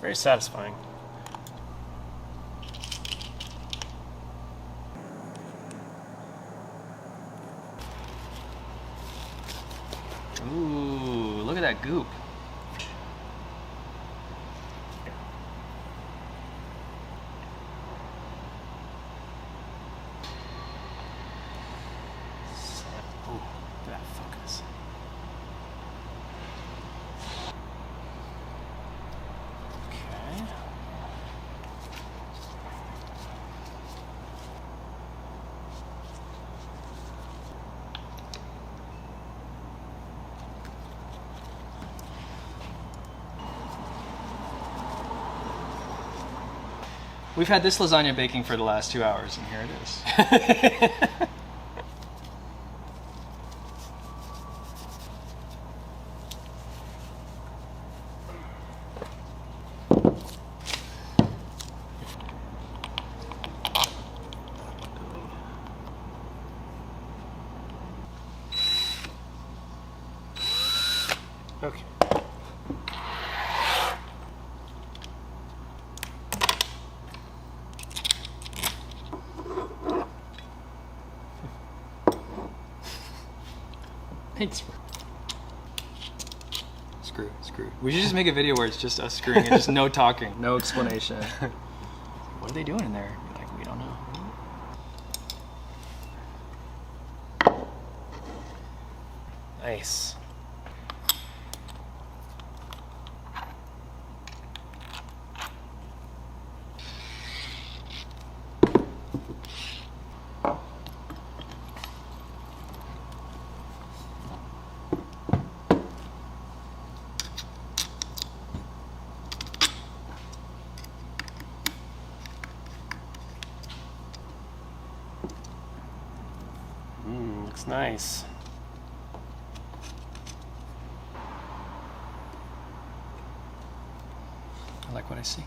very satisfying. Ooh, look at that goop. Ooh, look at that focus. Okay. We've had this lasagna baking for the last 2 hours, and here it is. Okay. Thanks. Screw. We should just make a video where it's just us screwing and just no talking, no explanation. What are they doing in there? You're like, we don't know. Nice. Looks nice. I like what I see.